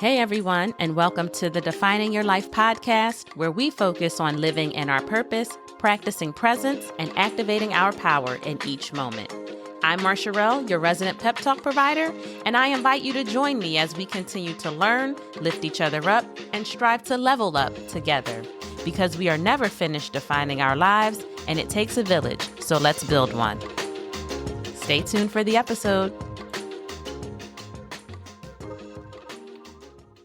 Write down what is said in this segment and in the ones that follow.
Hey everyone, and welcome to the Defining Your Life podcast, where we focus on living in our purpose, practicing presence, and activating our power in each moment. I'm Marsha Rell, your resident pep talk provider, and I invite you to join me as we continue to learn, lift each other up, and strive to level up together. Because we are never finished defining our lives, and it takes a village, so let's build one. Stay tuned for the episode.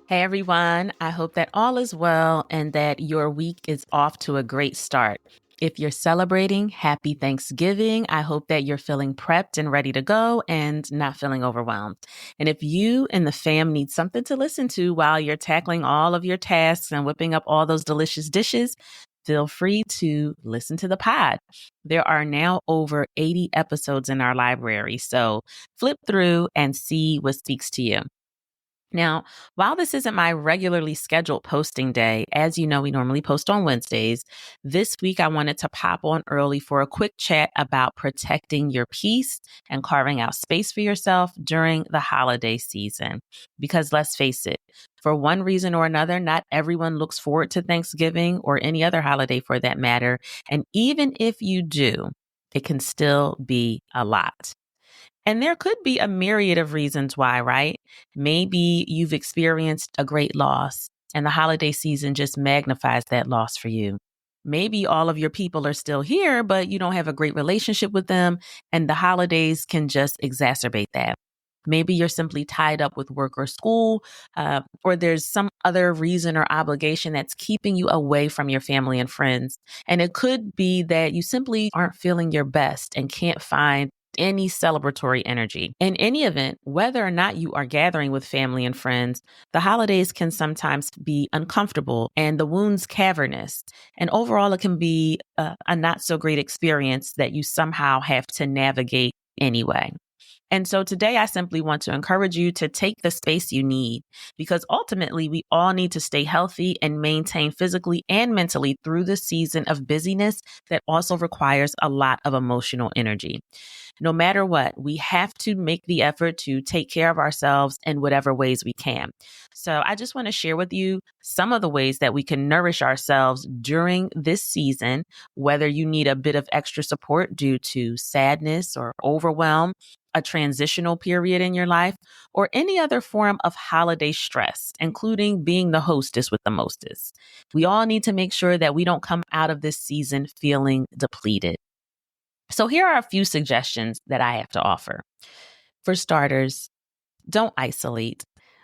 Hey everyone, I hope that all is well and that your week is off to a great start. If you're celebrating, happy Thanksgiving. I hope that you're feeling prepped and ready to go and not feeling overwhelmed. And if you and the fam need something to listen to while you're tackling all of your tasks and whipping up all those delicious dishes, feel free to listen to the pod. There are now over 80 episodes in our library, so flip through and see what speaks to you. Now, while this isn't my regularly scheduled posting day, as you know, we normally post on Wednesdays, this week I wanted to pop on early for a quick chat about protecting your peace and carving out space for yourself during the holiday season. Because let's face it, for one reason or another, not everyone looks forward to Thanksgiving or any other holiday for that matter. And even if you do, it can still be a lot. And there could be a myriad of reasons why, right? Maybe you've experienced a great loss and the holiday season just magnifies that loss for you. Maybe all of your people are still here, but you don't have a great relationship with them, and the holidays can just exacerbate that. Maybe you're simply tied up with work or school, or there's some other reason or obligation that's keeping you away from your family and friends. And it could be that you simply aren't feeling your best and can't find any celebratory energy. In any event, whether or not you are gathering with family and friends, the holidays can sometimes be uncomfortable and the wounds cavernous. And overall, it can be a not so great experience that you somehow have to navigate anyway. And so today I simply want to encourage you to take the space you need, because ultimately we all need to stay healthy and maintain physically and mentally through the season of busyness that also requires a lot of emotional energy. No matter what, we have to make the effort to take care of ourselves in whatever ways we can. So I just want to share with you some of the ways that we can nourish ourselves during this season, whether you need a bit of extra support due to sadness or overwhelm, a transitional period in your life, or any other form of holiday stress, including being the hostess with the mostest. We all need to make sure that we don't come out of this season feeling depleted. So here are a few suggestions that I have to offer. For starters, don't isolate.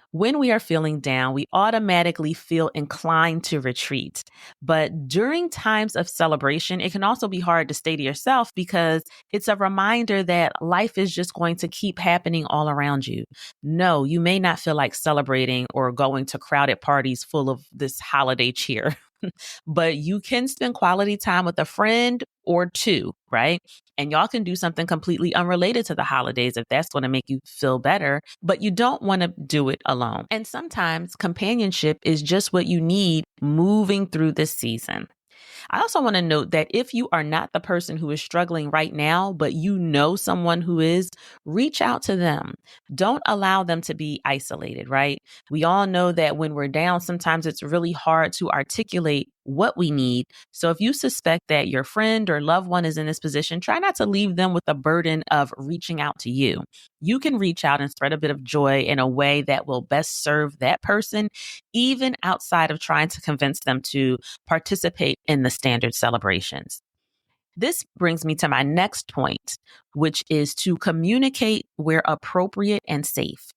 When we are feeling down, we automatically feel inclined to retreat. But during times of celebration, it can also be hard to stay to yourself because it's a reminder that life is just going to keep happening all around you. No, you may not feel like celebrating or going to crowded parties full of this holiday cheer. But you can spend quality time with a friend or two, right? And y'all can do something completely unrelated to the holidays if that's going to make you feel better, but you don't want to do it alone. And sometimes companionship is just what you need moving through this season. I also want to note that if you are not the person who is struggling right now, but you know someone who is, reach out to them. Don't allow them to be isolated, right? We all know that when we're down, sometimes it's really hard to articulate what we need. So if you suspect that your friend or loved one is in this position, try not to leave them with the burden of reaching out to you. You can reach out and spread a bit of joy in a way that will best serve that person, even outside of trying to convince them to participate in the standard celebrations. This brings me to my next point, which is to communicate where appropriate and safe.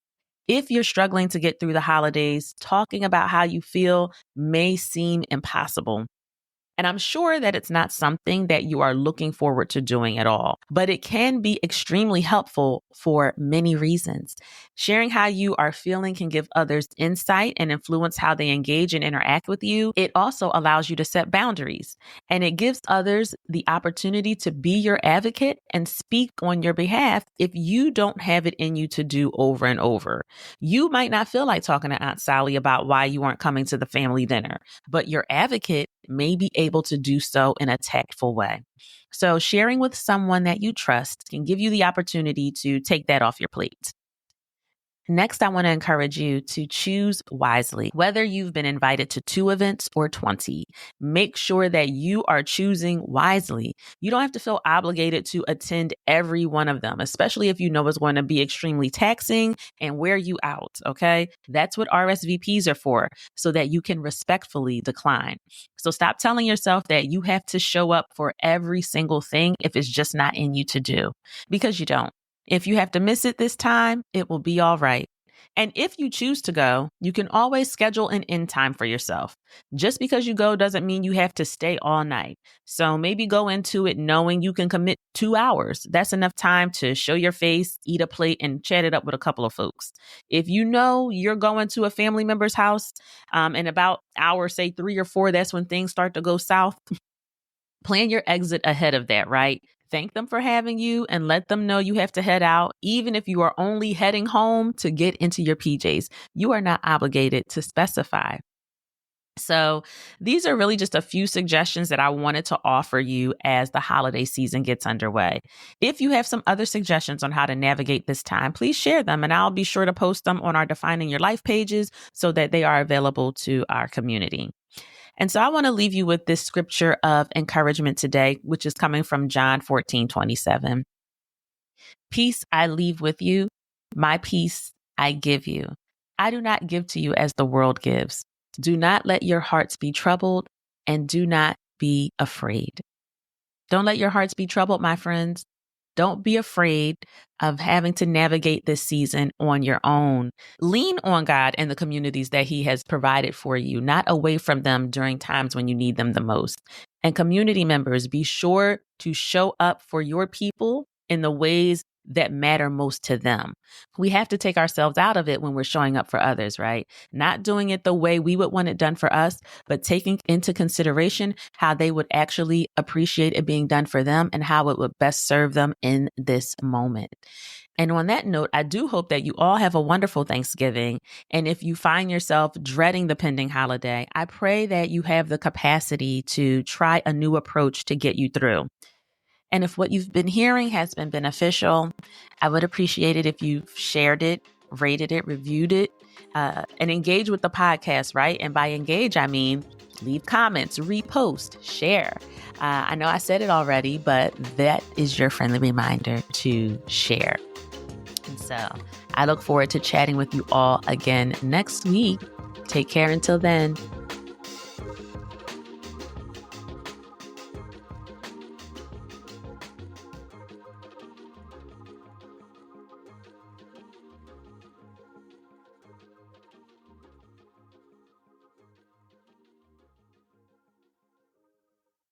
If you're struggling to get through the holidays, talking about how you feel may seem impossible. And I'm sure that it's not something that you are looking forward to doing at all, but it can be extremely helpful for many reasons. Sharing how you are feeling can give others insight and influence how they engage and interact with you. It also allows you to set boundaries, and it gives others the opportunity to be your advocate and speak on your behalf if you don't have it in you to do over and over. You might not feel like talking to Aunt Sally about why you aren't coming to the family dinner, but your advocate may be able to do so in a tactful way. So sharing with someone that you trust can give you the opportunity to take that off your plate. Next, I want to encourage you to choose wisely. Whether you've been invited to 2 events or 20, make sure that you are choosing wisely. You don't have to feel obligated to attend every one of them, especially if you know it's going to be extremely taxing and wear you out, okay? That's what RSVPs are for, so that you can respectfully decline. So stop telling yourself that you have to show up for every single thing if it's just not in you to do, because you don't. If you have to miss it this time, it will be all right. And if you choose to go, you can always schedule an end time for yourself. Just because you go doesn't mean you have to stay all night. So maybe go into it knowing you can commit 2 hours. That's enough time to show your face, eat a plate, and chat it up with a couple of folks. If you know you're going to a family member's house, in about hour, say 3 or 4, that's when things start to go south. Plan your exit ahead of that, right? Thank them for having you and let them know you have to head out, even if you are only heading home to get into your PJs. You are not obligated to specify. So these are really just a few suggestions that I wanted to offer you as the holiday season gets underway. If you have some other suggestions on how to navigate this time, please share them and I'll be sure to post them on our Defining Your Life pages so that they are available to our community. And so I want to leave you with this scripture of encouragement today, which is coming from John 14:27. Peace I leave with you, my peace I give you. I do not give to you as the world gives. Do not let your hearts be troubled and do not be afraid. Don't let your hearts be troubled, my friends. Don't be afraid of having to navigate this season on your own. Lean on God and the communities that He has provided for you, not away from them during times when you need them the most. And community members, be sure to show up for your people in the ways that matter most to them. We have to take ourselves out of it when we're showing up for others, right? Not doing it the way we would want it done for us, but taking into consideration how they would actually appreciate it being done for them and how it would best serve them in this moment. And on that note, I do hope that you all have a wonderful Thanksgiving. And if you find yourself dreading the pending holiday, I pray that you have the capacity to try a new approach to get you through. And if what you've been hearing has been beneficial, I would appreciate it if you shared it, rated it, reviewed it, and engage with the podcast, right? And by engage, I mean leave comments, repost, share. I know I said it already, but that is your friendly reminder to share. And so I look forward to chatting with you all again next week. Take care until then.